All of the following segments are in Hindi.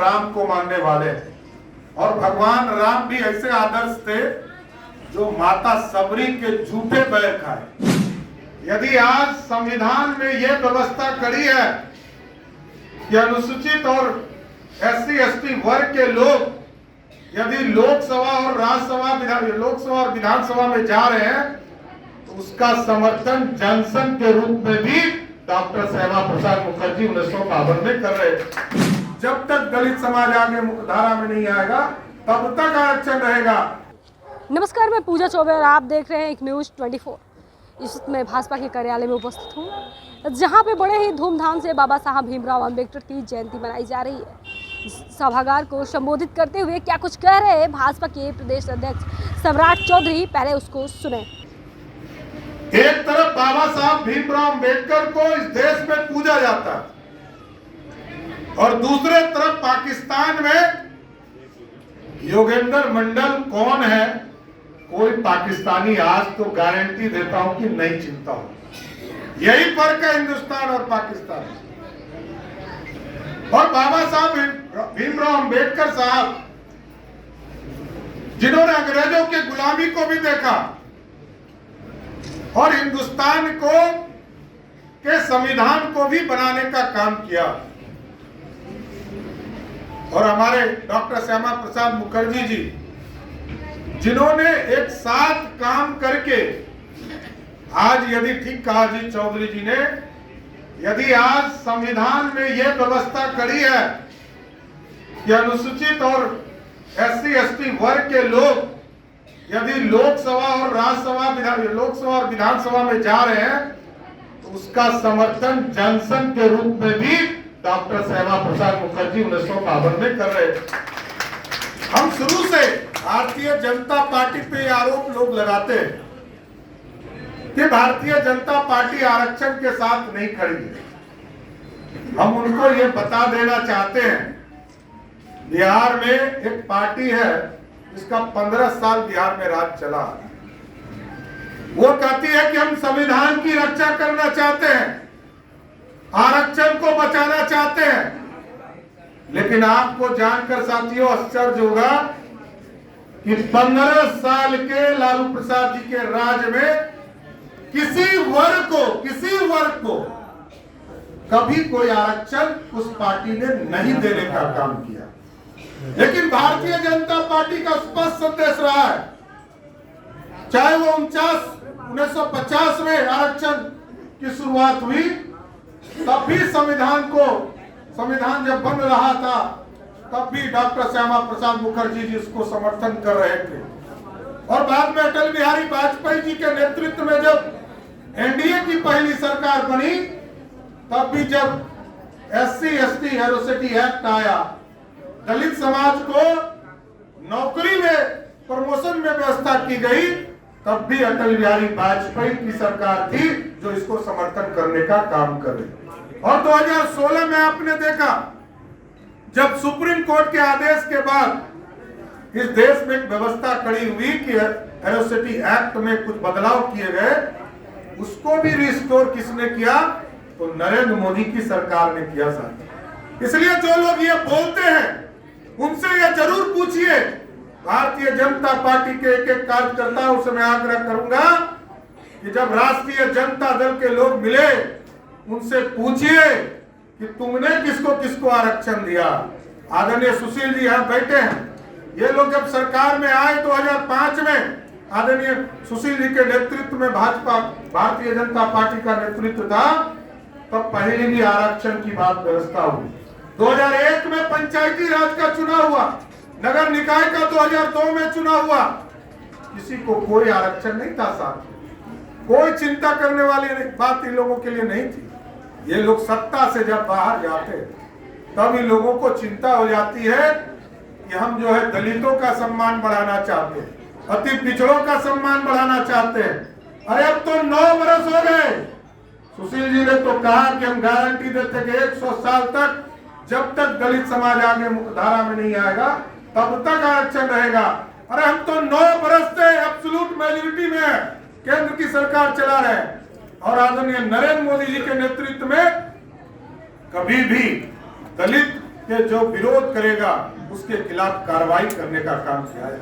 राम को मानने वाले हैं। और भगवान राम भी ऐसे आदर्श थे जो माता सबरी के झूठे बैर खाए। यदि आज संविधान में यह व्यवस्था करी है कि अनुसूचित और SC ST वर्ग के लोग यदि लोकसभा और राज्यसभा, लोकसभा और विधानसभा में जा रहे हैं तो उसका समर्थन जनसंघ के रूप में भी डॉक्टर श्यामा प्रसाद मुखर्जी 1952 में कर रहे थे। जब तक दलित समाज आगे मुख्यधारा में नहीं आएगा तब तक आरक्षण रहेगा। नमस्कार, मैं पूजा चौबे और आप देख रहे हैं एक न्यूज़ 24। इस वक्त मैं भाजपा के कार्यालय में उपस्थित हूँ, जहाँ पे बड़े ही धूमधाम से बाबा साहब भीमराव अंबेडकर की जयंती मनाई जा रही है। सभागार को संबोधित करते हुए क्या कुछ कह रहे हैं भाजपा के प्रदेश अध्यक्ष सम्राट चौधरी, पहले उसको सुने। एक तरफ बाबा साहब भीमराव अंबेडकर को इस देश में पूजा जाता है और दूसरे तरफ पाकिस्तान में योगेंद्र मंडल कौन है, कोई पाकिस्तानी आज तो गारंटी देता हूं कि नहीं चिंता हो। यही फर्क है हिंदुस्तान और पाकिस्तान। और बाबा साहब भीमराव अंबेडकर साहब जिन्होंने अंग्रेजों की गुलामी को भी देखा और हिंदुस्तान को के संविधान को भी बनाने का काम किया, और हमारे डॉक्टर श्यामा प्रसाद मुखर्जी जी जिन्होंने एक साथ काम करके आज, यदि ठीक कहा जी चौधरी जी ने, यदि आज संविधान में यह व्यवस्था करी है कि अनुसूचित और SC ST वर्ग के लोग यदि लोकसभा और राज्यसभा, लोकसभा और विधानसभा में जा रहे हैं तो उसका समर्थन जनसंघ के रूप में भी डॉक्टर श्यामा प्रसाद मुखर्जी 1952 में कर रहे थे। हम शुरू से भारतीय जनता पार्टी पे आरोप लोग लगाते हैं कि भारतीय जनता पार्टी आरक्षण के साथ नहीं खड़ी है। हम उनको ये बता देना चाहते हैं, बिहार में एक पार्टी है जिसका 15 साल बिहार में राज चला, वो कहती है कि हम संविधान की रक्षा करना चाहते हैं, आरक्षण को बचाना चाहते हैं। लेकिन आपको जानकर साथियों आश्चर्य होगा कि 15 साल के लालू प्रसाद जी के राज में किसी वर्ग को कभी कोई आरक्षण उस पार्टी ने नहीं देने का काम किया। लेकिन भारतीय जनता पार्टी का स्पष्ट संदेश रहा है, चाहे वो 1950 में आरक्षण की शुरुआत हुई, तब भी संविधान जब बन रहा था तब भी डॉक्टर श्यामा प्रसाद मुखर्जी जी इसको समर्थन कर रहे थे। और बाद में अटल बिहारी वाजपेयी जी के नेतृत्व में जब NDA की पहली सरकार बनी, तब भी जब SC ST एट्रोसिटी एक्ट आया, दलित समाज को नौकरी में प्रमोशन में व्यवस्था की गई, तब भी अटल बिहारी वाजपेयी की सरकार थी जो इसको समर्थन करने का काम कर रही। और 2016 में आपने देखा जब सुप्रीम कोर्ट के आदेश के बाद इस देश में एक व्यवस्था खड़ी हुई कि एट्रोसिटी एक्ट में कुछ बदलाव किए गए, उसको भी रिस्टोर किसने किया? तो नरेंद्र मोदी की सरकार ने किया साथ। इसलिए जो लोग ये बोलते हैं उनसे ये जरूर पूछिए, भारतीय जनता पार्टी के एक एक कार्यकर्ताओं से मैं आग्रह करूंगा कि जब राष्ट्रीय जनता दल के लोग मिले उनसे पूछिए कि तुमने किसको किसको आरक्षण दिया। आदरणीय सुशील जी यहाँ बैठे हैं, ये लोग जब सरकार में आए 2005 में, आदरणीय सुशील जी के नेतृत्व में भाजपा भारतीय जनता पार्टी का नेतृत्व था, तब पहले भी आरक्षण की बात व्यवस्था हुई। 2001 में पंचायती राज का चुनाव हुआ, नगर निकाय का 2002 में चुनाव हुआ, किसी को कोई आरक्षण नहीं था साथ, कोई चिंता करने वाली बात इन लोगों के लिए नहीं थी। ये लोग सत्ता से जब बाहर जाते तब इन लोगों को चिंता हो जाती है कि हम जो है दलितों का सम्मान बढ़ाना चाहते हैं, अति पिछड़ों का सम्मान बढ़ाना चाहते हैं। अरे अब तो 9 बरस हो गए, सुशील जी ने तो कहा कि हम गारंटी देते कि 100 साल तक जब तक दलित समाज आगे मुख्यधारा में नहीं आएगा तब तक आरक्षण रहेगा। अरे हम तो 9 बरस से एब्सोल्यूट मेजोरिटी में केंद्र की सरकार चला रहे हैं और आदरणीय नरेंद्र मोदी जी के नेतृत्व में कभी भी दलित कि जो विरोध करेगा उसके खिलाफ कार्रवाई करने का काम किया है।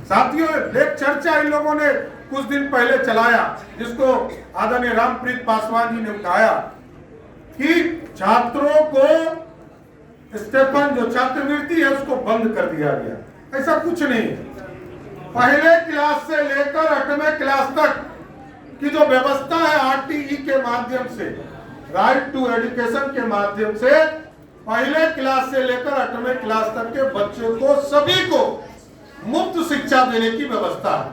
साथियों, एक चर्चा इन लोगों ने कुछ दिन पहले चलाया, जिसको आदरणीय रामप्रीत पासवान जी ने उठाया कि छात्रों को स्टेफन जो छात्रवृत्ति है उसको बंद कर दिया गया। ऐसा कुछ नहीं है। पहले क्लास से लेकर 8वें क्लास तक की जो व्यवस्था है आरटीई के माध्यम से, राइट टू एजुकेशन के माध्यम से, पहले क्लास से लेकर 8वें क्लास तक के बच्चों को सभी को मुफ्त शिक्षा देने की व्यवस्था है।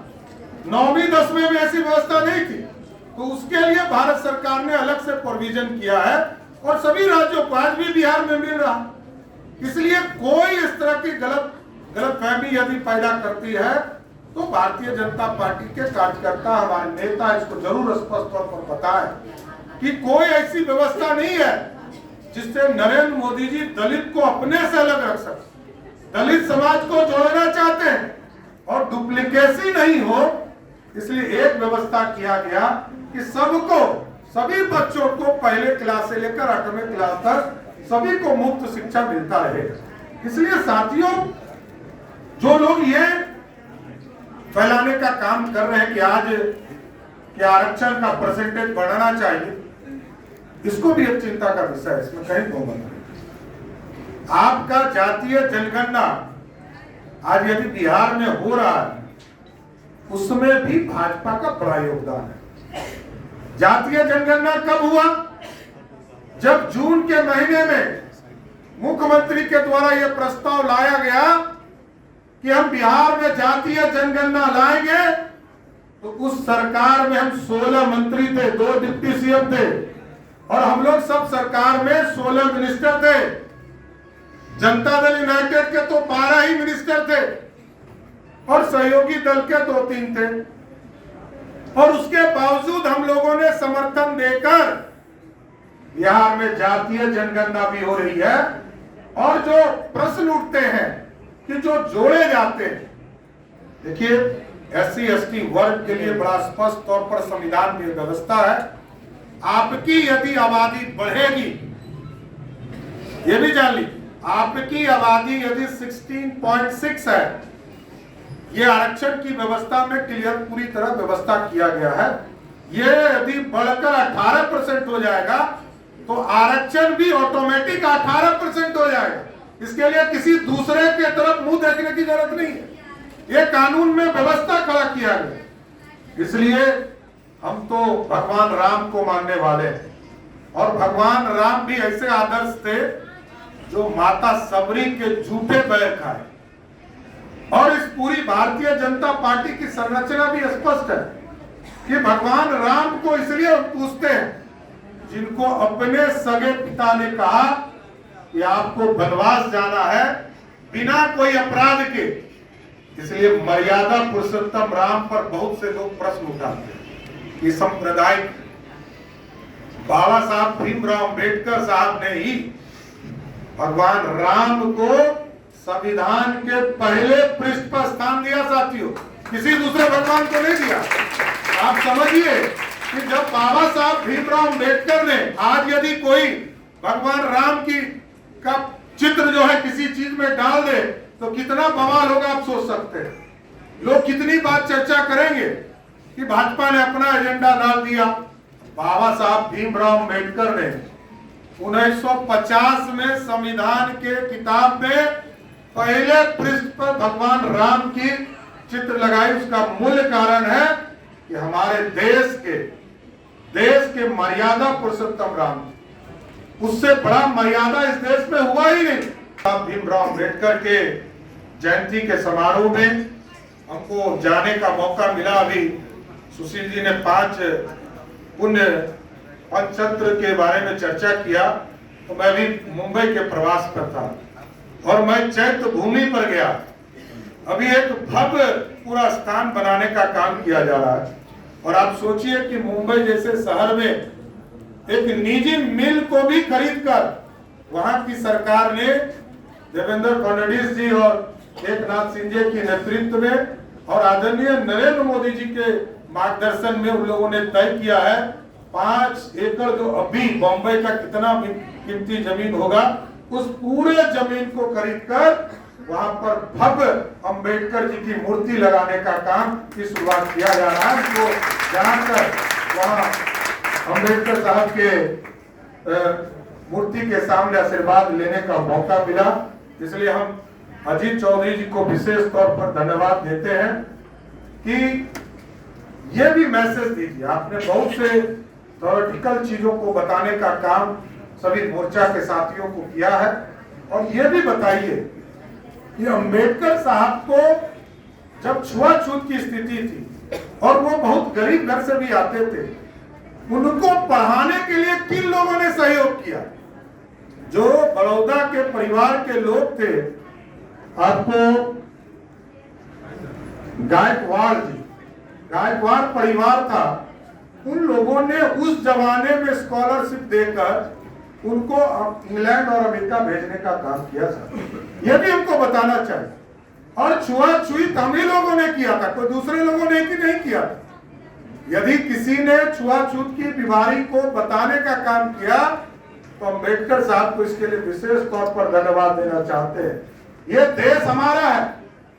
9वीं 10वीं में ऐसी व्यवस्था नहीं थी, तो उसके लिए भारत सरकार ने अलग से प्रोविजन किया है और सभी राज्यों को आज भी बिहार में मिल रहा। इसलिए कोई इस तरह की गलतफहमी यदि पैदा करती है तो भारतीय जनता पार्टी के कार्यकर्ता, हमारे नेता इसको जरूर स्पष्ट तौर पर बताएं कि कोई ऐसी व्यवस्था नहीं है जिससे नरेंद्र मोदी जी दलित को अपने से अलग रख सकते। दलित समाज को जोड़ना चाहते हैं और डुप्लीकेसी नहीं हो, इसलिए एक व्यवस्था किया गया कि सबको, सभी बच्चों को पहले क्लास से लेकर 8वें क्लास तक सभी को मुफ्त शिक्षा मिलता रहेगा। इसलिए साथियों, जो लोग ये फैलाने का काम कर रहे हैं कि आज के आरक्षण का परसेंटेज बढ़ाना चाहिए, इसको भी एक चिंता का विषय है। इसमें कहीं दो मत नहीं। आपका जातीय जनगणना आज यदि बिहार में हो रहा है, उसमें भी भाजपा का बड़ा योगदान है। जातीय जनगणना कब हुआ? जब जून के महीने में मुख्यमंत्री के द्वारा यह प्रस्ताव लाया गया कि हम बिहार में जातीय जनगणना लाएंगे, तो उस सरकार में हम 16 मंत्री थे, 2 डिप्टी सीएम थे और हम लोग सब सरकार में 16 मिनिस्टर थे। जनता दल यूनाइटेड के तो 12 ही मिनिस्टर थे और सहयोगी दल के 2-3 थे, और उसके बावजूद हम लोगों ने समर्थन देकर बिहार में जातीय जनगणना भी हो रही है। और जो प्रश्न उठते हैं कि जो जोड़े जाते हैं, देखिए SC ST वर्ग के लिए बड़ा स्पष्ट तौर पर संविधान में व्यवस्था है, आपकी यदि आबादी बढ़ेगी, ये भी जान ली, आपकी आबादी यदि 16.6 है, ये आरक्षण की व्यवस्था में क्लियर पूरी तरह व्यवस्था किया गया है। ये यदि बढ़कर 18% हो जाएगा तो आरक्षण भी ऑटोमेटिक 18% हो जाएगा। इसके लिए किसी दूसरे के तरफ मुंह देखने की जरूरत नहीं है, ये कानून में व्यवस्था खड़ा किया गया। इसलिए हम तो भगवान राम को मानने वाले हैं, और भगवान राम भी ऐसे आदर्श थे जो माता सबरी के झूठे बैर खाए। और इस पूरी भारतीय जनता पार्टी की संरचना भी स्पष्ट है कि भगवान राम को इसलिए पूछते हैं जिनको अपने सगे पिता ने कहा कि आपको वनवास जाना है बिना कोई अपराध के। इसलिए मर्यादा पुरुषोत्तम राम पर बहुत से लोग प्रश्न उठाते हैं कि सांप्रदायिक, बाबा साहब भीमराव अम्बेडकर साहब ने ही भगवान राम को संविधान के पहले पृष्ठ पर स्थान दिया साथियों, किसी दूसरे भगवान को नहीं दिया। आप समझिए कि जब बाबा साहब भीमराव अम्बेडकर ने, आज यदि कोई भगवान राम की का चित्र जो है किसी चीज में डाल दे तो कितना बवाल होगा, आप सोच सकते हैं। लोग कितनी बात चर्चा करेंगे कि भाजपा ने अपना एजेंडा डाल दिया। बाबा साहब भीमराव अम्बेडकर ने 1950 में संविधान के किताब में पहले पृष्ठ पर भगवान राम की चित्र लगाई। उसका मूल कारण है कि हमारे देश के मर्यादा पुरुषोत्तम राम, उससे बड़ा मर्यादा इस देश में हुआ ही नहीं। भीमराव अम्बेडकर के जयंती के समारोह में हमको जाने का मौका मिला। अभी सुशील जी ने 5 पुण्य पंचतंत्र के बारे में चर्चा किया, तो मैं भी मुंबई के प्रवास पर था और मैं चैत्य भूमि पर गया। अभी एक भव्य पूरा स्थान बनाने का काम किया जा रहा है, और आप सोचिए कि मुंबई जैसे शहर में एक निजी मिल को भी खरीदकर वहां की सरकार ने देवेंद्र फडणवीस जी और एकनाथ शिंदे के नेतृत्व में और आदरणीय नरेंद्र मोदी जी के मार्गदर्शन में उन लोगों ने तय किया है 5 एकड़, जो अभी बॉम्बे का कितना कीमती जमीन होगा उस पूरे जमीन को खरीदकर वहां पर भव्य अंबेडकर जी की मूर्ति लगाने का काम की शुरुआत किया जा रहा है। तो जाकर वहां अंबेडकर साहब के मूर्ति के सामने आशीर्वाद लेने का मौका मिला, इसलिए हम अजीत चौधरी जी को विशेष तौर पर धन्यवाद देते हैं कि ये भी मैसेज दीजिए। आपने बहुत से थ्योरेटिकल चीजों को बताने का काम सभी मोर्चा के साथियों को किया है, और ये भी बताइए कि अंबेडकर साहब को जब छुआछूत की स्थिति थी और वो बहुत गरीब घर से भी आते थे, उनको पढ़ाने के लिए किन लोगों ने सहयोग किया? जो बड़ौदा के परिवार के लोग थे, आपको गायकवाड़ परिवार था, उन लोगों ने उस जमाने में स्कॉलरशिप देकर उनको इंग्लैंड और अमेरिका भेजने का काम किया था। यह भी हमको बताना चाहिए। और छुआछूत हम ही लोगों ने किया था, कोई दूसरे लोगों ने कि नहीं किया था। यदि किसी ने छुआछूत की बीमारी को बताने का काम किया तो अंबेडकर साहब को इसके लिए विशेष तौर पर धन्यवाद देना चाहते हैं। यह देश हमारा है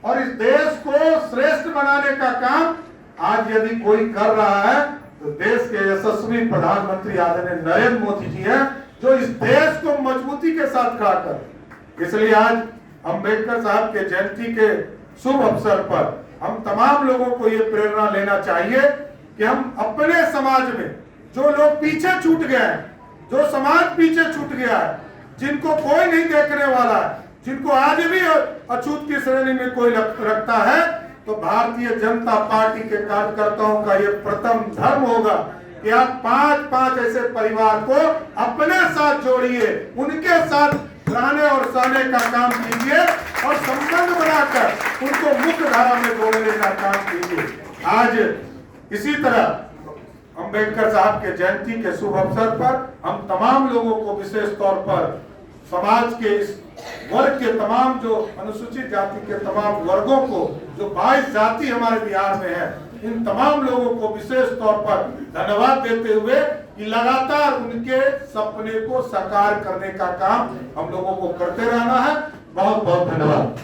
और इस देश को श्रेष्ठ बनाने का काम आज यदि कोई कर रहा है तो देश के यशस्वी प्रधानमंत्री आदरणीय नरेंद्र मोदी जी हैं, जो इस देश को मजबूती के साथ खड़ा कर। इसलिए आज अंबेडकर साहब के जयंती के शुभ अवसर पर हम तमाम लोगों को ये प्रेरणा लेना चाहिए कि हम अपने समाज में जो लोग पीछे छूट गए हैं, जो समाज पीछे छूट गया है, जिनको कोई नहीं देखने वाला है, जिनको आज भी अछूत की श्रेणी में कोई रखता है, तो भारतीय जनता पार्टी के कार्यकर्ताओं का ये प्रथम धर्म होगा कि आप 5-5 ऐसे परिवार को अपने साथ जोड़िए, उनके साथ रहने और सहने का काम कीजिए और संबंध बनाकर उनको मुख्य धारा में जोड़ने का काम कीजिए। आज इसी तरह अंबेडकर साहब के जयंती के शुभ अवसर पर हम तमाम लोगों को विशेष तौर पर समाज के इस वर्ग के तमाम जो अनुसूचित जाति के तमाम वर्गों को, जो 22 जाति हमारे बिहार में है, इन तमाम लोगों को विशेष तौर पर धन्यवाद देते हुए कि लगातार उनके सपने को साकार करने का काम हम लोगों को करते रहना है। बहुत बहुत धन्यवाद।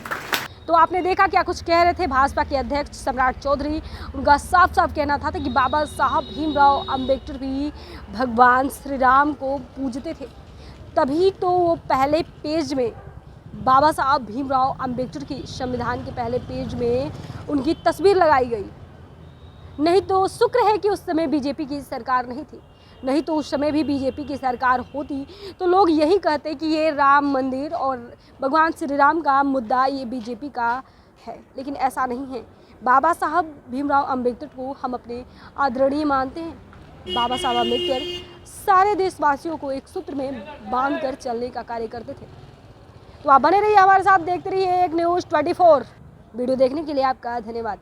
तो आपने देखा क्या कुछ कह रहे थे भाजपा के अध्यक्ष सम्राट चौधरी। उनका साफ साफ कहना था कि बाबा साहब भीमराव अंबेडकर भी भगवान श्री राम को पूजते थे, तभी तो वो पहले पेज में बाबा साहब भीमराव अंबेडकर की संविधान के पहले पेज में उनकी तस्वीर लगाई गई। नहीं तो शुक्र है कि उस समय बीजेपी की सरकार नहीं थी, नहीं तो उस समय भी बीजेपी की सरकार होती तो लोग यही कहते कि ये राम मंदिर और भगवान श्री राम का मुद्दा ये बीजेपी का है, लेकिन ऐसा नहीं है। बाबा साहब भीमराव अंबेडकर को हम अपने आदरणीय मानते हैं। बाबा साहब अंबेडकर सारे देशवासियों को एक सूत्र में बांधकर चलने का कार्य करते थे। तो आप बने रहिए हमारे साथ, देखते रहिए एक न्यूज़ 24। वीडियो देखने के लिए आपका धन्यवाद।